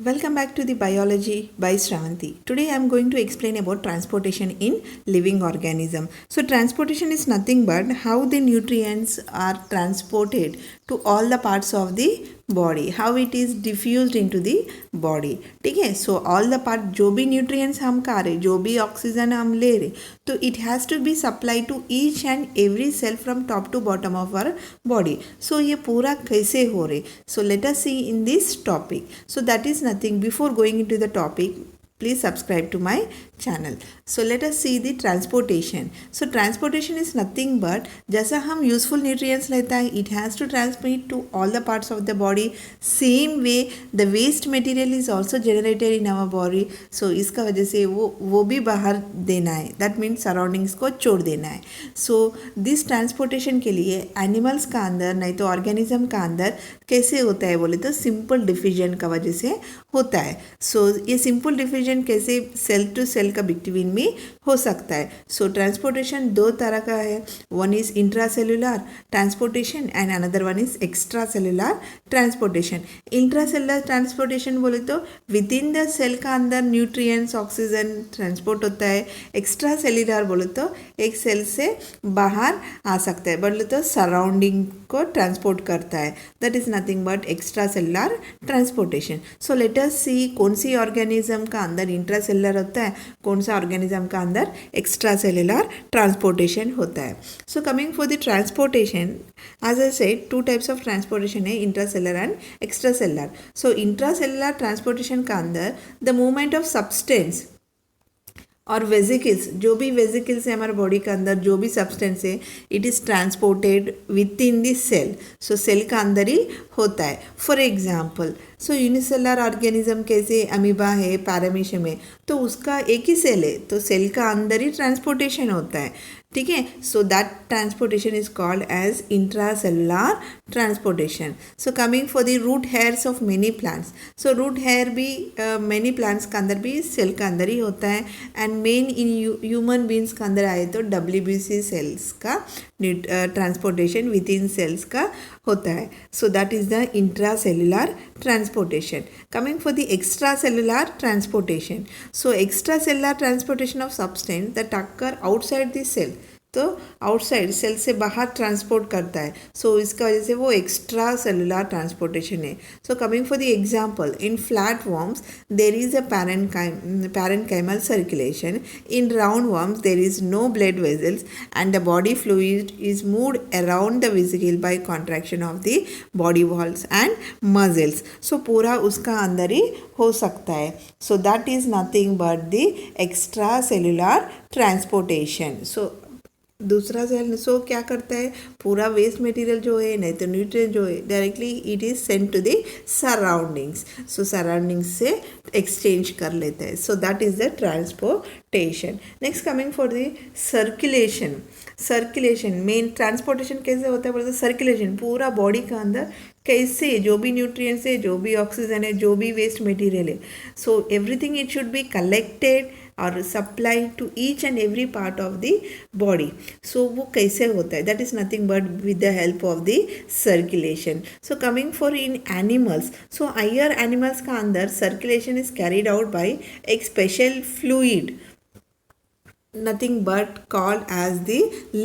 Welcome back to the Biology by Shravanti. Today I am going to explain about transportation in living organism. So transportation is nothing but how the nutrients are transported to all the parts of the body, how it is diffused into the body. ठीक है, so all the part जो भी nutrients हम खा रहे, जो भी oxygen हम ले रहे, तो it has to be supplied to each and every cell from top to bottom of our body. So ये पूरा कैसे हो रहे? So let us see in this topic. So that is nothing. Before going into the topic, please subscribe to my channel. So let us see the transportation. So transportation is nothing but जैसा हम useful nutrients लेता है, it has to transmit to all the parts of the body. Same way the waste material is also generated in our body. So इसका वजह से वो भी बाहर देना है. That means surroundings को छोड़ देना है. So this transportation के लिए animals का अंदर नहीं तो organism का अंदर कैसे होता है बोले तो simple diffusion का वजह से होता है. So ये simple diffusion कैसे cell to cell का बिटवीन में हो सकता है. सो ट्रांसपोर्टेशन दो तरह का है. One is intracellular transportation and another one is extra cellular transportation. Intracellular transportation बोले तो विद इन द सेल का अंदर न्यूट्रिएंट्स ऑक्सीजन ट्रांसपोर्ट होता है. एक्स्ट्रा सेलुलर बोले तो एक सेल से बाहर आ सकता है, बोले तो सराउंडिंग को ट्रांसपोर्ट करता है. That is nothing but extra cellular transportation. So let us see कौन सी ऑर्गेनिज्म का अंदर इंट्रासेलुलर होता है, कौन सा ऑर्गेनिज्म का अंदर एक्स्ट्रा सेलुलर ट्रांसपोर्टेशन होता है. So coming for the transportation, as I said two types of transportation है, intracellular and extra cellular. So intracellular transportation का अंदर द मूवमेंट ऑफ सब्सटेंस और वेजिकल्स, जो भी वेजिकल्स है हमारे बॉडी के अंदर, जो भी सब्सटेंस है, it is transported within this cell. So cell का अंदर ही होता है. For example, so unicellular organism कैसे अमीबा है, पैरामीशियम है, तो उसका एक ही सेल है, तो सेल का अंदर ही ट्रांसपोर्टेशन होता है. ठीक है. So that transportation is called as intracellular transportation. So coming for the root hairs of many plants. So root hair भी मेनी प्लांट्स का अंदर भी सेल का अंदर ही होता है. एंड मेन इन ह्यूमन बींग्स का अंदर आए तो WBC सेल्स का ट्रांसपोर्टेशन विद इन सेल्स का होता है. So that is the intracellular transportation. Coming for the extracellular transportation. So extracellular transportation of substance that occur outside the cell, तो आउटसाइड सेल से बाहर ट्रांसपोर्ट करता है. सो इसका वजह से वो एक्स्ट्रा सेलुलर ट्रांसपोर्टेशन है. So coming for the example, in flat worms there is a parenchymal circulation. In round worms there is no blood vessels and the body fluid is moved around the vesicle by contraction of the body walls and muscles. So पूरा उसका अंदर ही हो सकता है. So that is nothing but the extracellular transportation. So दूसरा cell सो क्या करता है, पूरा वेस्ट मटेरियल जो है नहीं तो न्यूट्रिएंट जो है directly it is sent to the surroundings. So surroundings से एक्सचेंज कर लेता है. So that is the transportation. Next coming for the circulation. Circulation मेन ट्रांसपोर्टेशन कैसे होता है बोलते हैं, सर्कुलेशन पूरा बॉडी का अंदर कैसे जो भी न्यूट्रिएंट्स है, जो भी ऑक्सीजन है, जो भी वेस्ट मटेरियल है, so everything it should be collected और supply to each and every part of the body. So वो कैसे होता है, that is nothing but with the help of the circulation. So coming for in animals, so higher animals का अंदर circulation is carried out by एक special fluid, nothing but called as the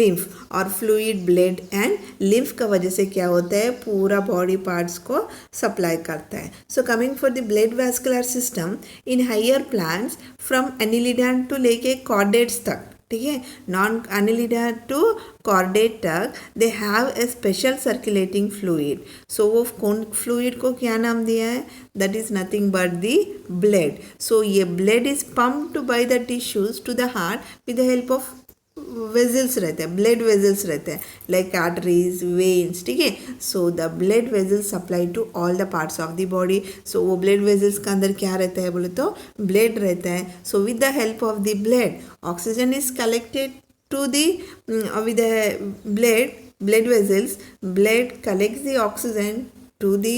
lymph और fluid blood and lymph का वजह से क्या होता है, पूरा बॉडी पार्ट्स को सप्लाई करता है. So coming for the blood vascular system in higher plants from Annelida to लेके कॉर्डेट्स तक, ठीक है, नॉन एनिलिडा टू कॉर्डेट तक they have a special circulating fluid. So वो कौन फ्लूइड को क्या नाम दिया है, that is nothing but the blood. So ये blood is pumped by the tissues to the heart with the help of vessels रहते हैं, ब्लड वेजल्स रहते हैं लाइक आर्टरीज, वेन्स. ठीक है. So the blood vessels supply to all the parts of the body. So वो blood vessels के अंदर क्या रहता है बोले तो ब्लड रहता है. So with the help of the blood oxygen is collected to the with the blood vessels. Blood collects the oxygen to the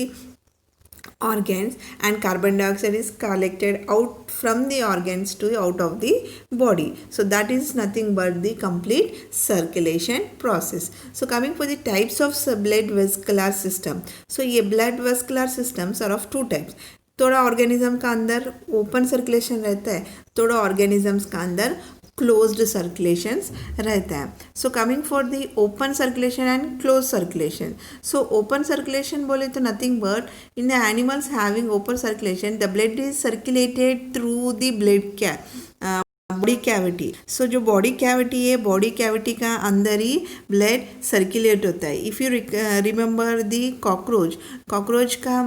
organs and carbon dioxide is collected out from the organs to out of the body. So that is nothing but the complete circulation process. So coming for the types of blood vascular system. So ये blood vascular systems are of two types. थोड़ा organism का अंदर open circulation रहता है, थोड़ा organisms का अंदर closed circulations रहता है. So coming for the open circulation and close circulation. So open circulation बोले तो nothing but in the animals having open circulation the blood is circulated through the blood body cavity. So जो body cavity है, body cavity का अंदर ही blood circulate होता है. If you remember the cockroach का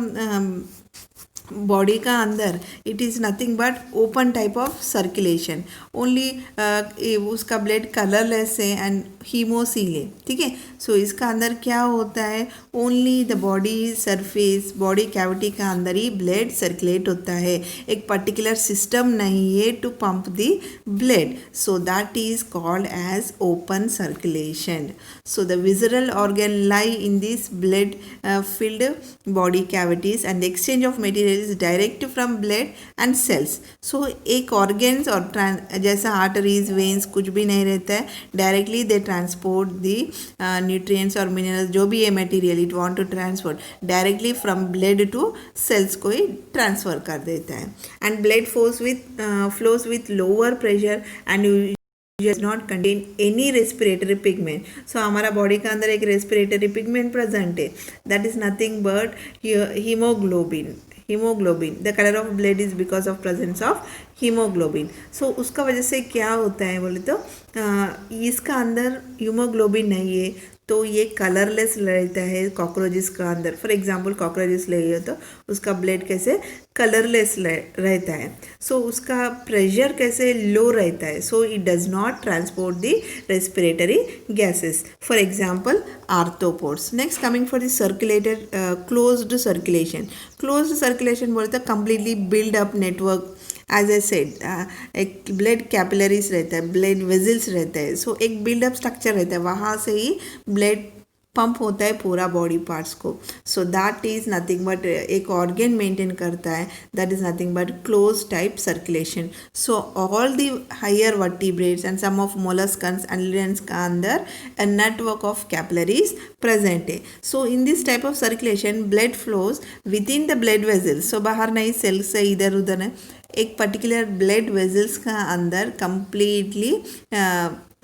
बॉडी का अंदर it is nothing but open type of circulation. Only उसका ब्लड कलरलेस है एंड हीमोसील है. ठीक है. सो इसका अंदर क्या होता है, only the body surface, body cavity का अंदर ही ब्लड सर्कुलेट होता है. एक पर्टिकुलर सिस्टम नहीं है to pump the blood. So that is called as open circulation. So the visceral organ lie in this blood filled body cavities and the exchange of material is direct from blood and cells. So एक organs और जैसा arteries, veins कुछ भी नहीं रहता है, directly they transport the nutrients और minerals जो भी है material it want to transport directly from blood to cells को ही transfer कर देता है. And blood flows with lower pressure and does not contain any respiratory pigment. So हमारा body का अंदर एक respiratory pigment present है, that is nothing but hemoglobin. The color of blood is because of presence of hemoglobin. So उसका वजह से क्या होता है बोले तो इसका अंदर हीमोग्लोबिन नहीं है तो ये कलरलेस रहता है कॉकरोचेस का अंदर. फॉर एग्जांपल कॉकरोचेस ले लियो तो उसका ब्लड कैसे कलरलेस रहता है. सो उसका प्रेशर कैसे लो रहता है. So it does not transport the respiratory gases. For example arthropods. Next coming for the circulated closed circulation. Closed circulation बोलते हैं completely build up network. As I said एक ब्लड कैपिलरीज रहता है, ब्लड वेजल्स रहता है. सो एक buildup structure रहता है, वहाँ से ही ब्लड पंप होता है पूरा बॉडी पार्ट्स को. So that is nothing but एक ऑर्गन मेंटेन करता है, that is nothing but close type circulation. So all the higher vertebrates and some of molluscans एलिडेंट्स का अंदर a network of capillaries present है. So in this type of circulation blood flows within the blood vessels. So बाहर नहीं cell से इधर उधर है, एक पर्टिकुलर ब्लड वेजल्स का अंदर कंप्लीटली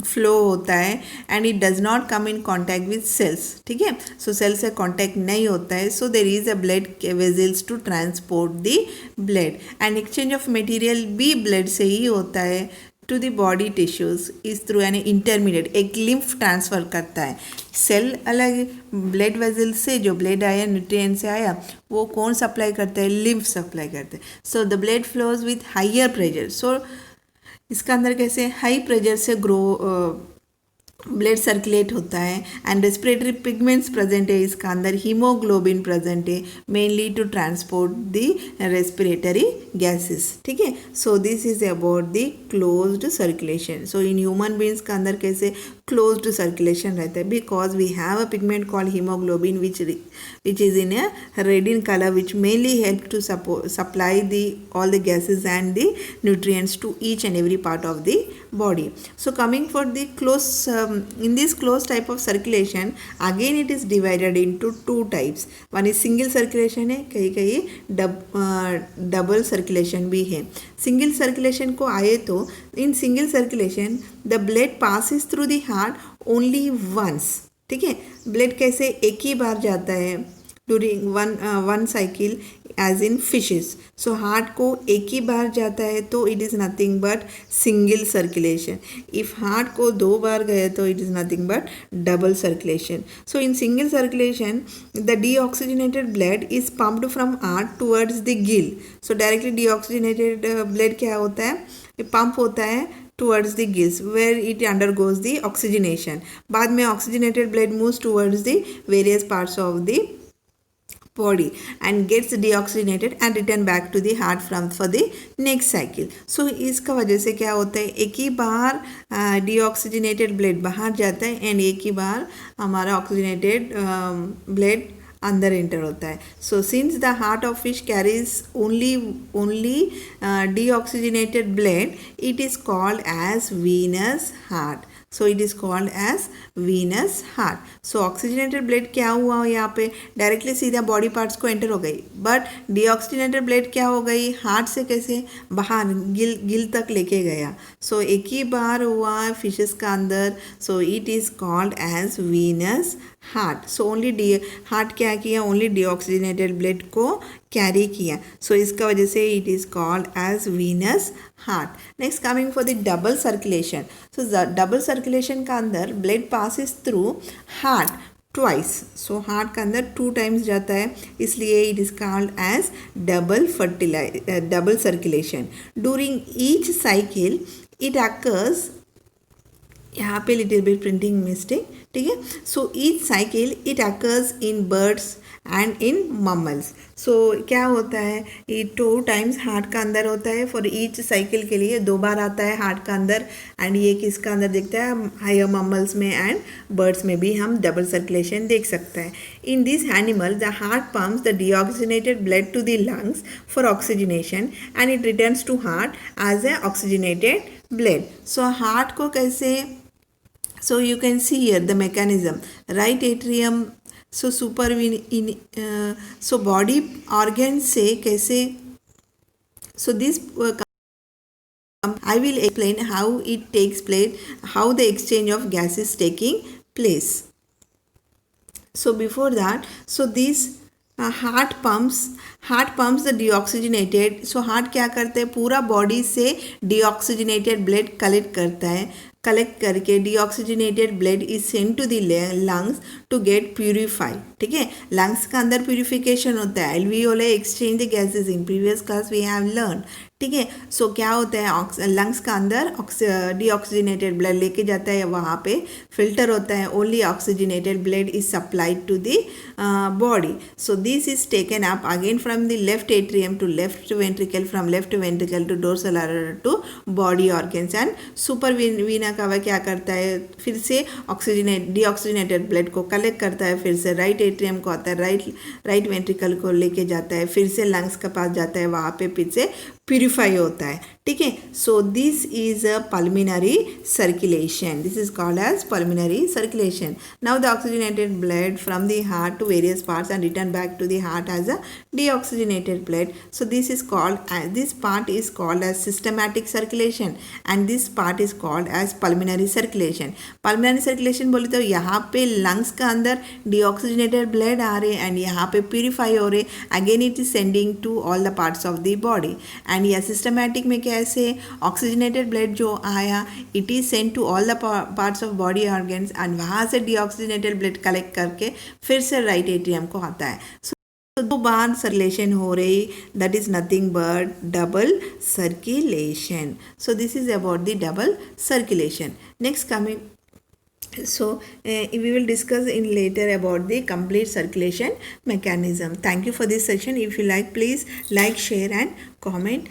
फ्लो होता है and it does not come in contact with cells. ठीक है. सो सेल से कॉन्टैक्ट नहीं होता है. So there is a blood vessels to transport the blood and exchange of material भी ब्लड से ही होता है to the body tissues is through an intermediate. एक लिम्फ ट्रांसफ़र करता है. सेल अलग, ब्लड वेजल से जो ब्लड आया न्यूट्रिएंट से आया वो कौन सप्लाई करता है, लिम्फ सप्लाई करते हैं. So the blood flows with higher pressure. So इसका अंदर कैसे हाई प्रेशर से ब्लड सर्कुलेट होता है एंड रेस्पिरेटरी पिगमेंट्स प्रेजेंट है. इसका अंदर हीमोग्लोबिन प्रेजेंट है mainly to transport the respiratory gases. ठीक है. So this is about the closed circulation. So in human beings का अंदर कैसे क्लोज्ड सर्कुलेशन रहता है because we have a pigment called haemoglobin which is in a red in color which mainly help to supply all the gases and the nutrients to each and every part of the body. So coming for the in this close type of circulation again it is divided into two types. One is single circulation है, कहीं double circulation भी है. Single circulation को आए तो in single circulation the blood passes through the heart only once. ठीक है. Blood कैसे एक ही बार जाता है during one cycle as in fishes. So heart को एक ही बार जाता है तो it is nothing but single circulation. If heart को 2 बार गए तो it is nothing but double circulation. So in single circulation the deoxygenated blood is pumped from heart towards the Gill. So directly deoxygenated blood क्या होता है, pump होता है towards the gills where it undergoes the oxygenation. बाद में oxygenated blood moves towards the various parts of the body and gets deoxygenated and return back to the heart for the next cycle. So इसका वजह से क्या होता है, एक ही बार deoxygenated blood बाहर जाता है एंड एक ही बार हमारा oxygenated blood अंदर एंटर होता है. So since the heart of fish carries only deoxygenated blood it is called as venous heart. So it is called as venous heart. So oxygenated blood क्या हुआ यहाँ पे, डायरेक्टली सीधा बॉडी पार्ट्स को enter हो गई, बट डीऑक्सीजनेटेड ब्लड क्या हो गई, हार्ट से कैसे बाहर गिल तक लेके गया। सो एक ही बार हुआ फिशेस का अंदर, so it is called as venous heart. So only the heart क्या किया, ओनली डीऑक्सीजनेटेड ब्लड को कैरी किया, सो इसका वजह से it is called as venous heart. Next coming for the double circulation. So double circulation का अंदर blood passes through heart twice, so heart का अंदर 2 टाइम्स जाता है, इसलिए it is called as double circulation. During each cycle it occurs, यहाँ पे little bit printing mistake, ठीक है। So each cycle it occurs in birds and in mammals. So क्या होता है, ये 2 टाइम्स हार्ट का अंदर होता है, फॉर ईच साइकिल के लिए 2 बार आता है हार्ट का अंदर, एंड ये किसका अंदर दिखता है, हायर मम्मल्स में एंड बर्ड्स में भी हम डबल सर्कुलेशन देख सकते हैं। In this animal the heart pumps the deoxygenated blood to the lungs for oxygenation and it returns to heart as a oxygenated blood. So heart को कैसे, so you can see here the mechanism, right atrium, so so body organ से कैसे, so this I will explain how it takes place, how the exchange of gas is taking place. So before that, so this heart pumps the deoxygenated, so heart क्या करते हैं, पूरा body से deoxygenated blood collect करता है, collect करके deoxygenated blood is send to the lungs to get purified, ठीक है। लंग्स का अंदर प्यूरिफिकेशन होता है, alveoli exchange the gases, in previous class we have learn, ठीक है। सो क्या होता है, लंग्स का अंदर डीऑक्सीजनेटेड ब्लड लेके जाता है, वहाँ पे फिल्टर होता है, only oxygenated blood is supplied to the body. So this is taken up again from the left atrium to left ventricle, from left ventricle to dorsal artery to body organs, and super vena cava क्या करता है, फिर से deoxygenated blood को collect करता है, फिर से राइट एट्रियम को आता है, राइट वेंट्रिकल को लेके जाता है, फिर से लंग्स के पास जाता है, वहाँ पे फिर से प्यूरिफाई होता है, ठीक है। So this is a pulmonary circulation, this is called as pulmonary circulation. Now the oxygenated blood from the heart to various parts and return back to the heart as a deoxygenated blood. So this is called this part is called as systematic circulation and this part is called as pulmonary circulation. Pulmonary circulation बोले तो यहाँ पे lungs का अंदर deoxygenated blood आ रहे and यहाँ पे purify हो रहे, again it is sending to all the parts of the body. And यह systematic में कैसे oxygenated blood जो आया it is sent to all the parts of body organs and वहाँ से deoxygenated blood collect करके फिर से right atrium को आता है. So 2 बार सर्कुलेशन हो रही, that is nothing but double circulation. So this is about the double circulation. Next coming, so we will discuss in later about the complete circulation mechanism. Thank you for this session. If you like, please like, share and comment.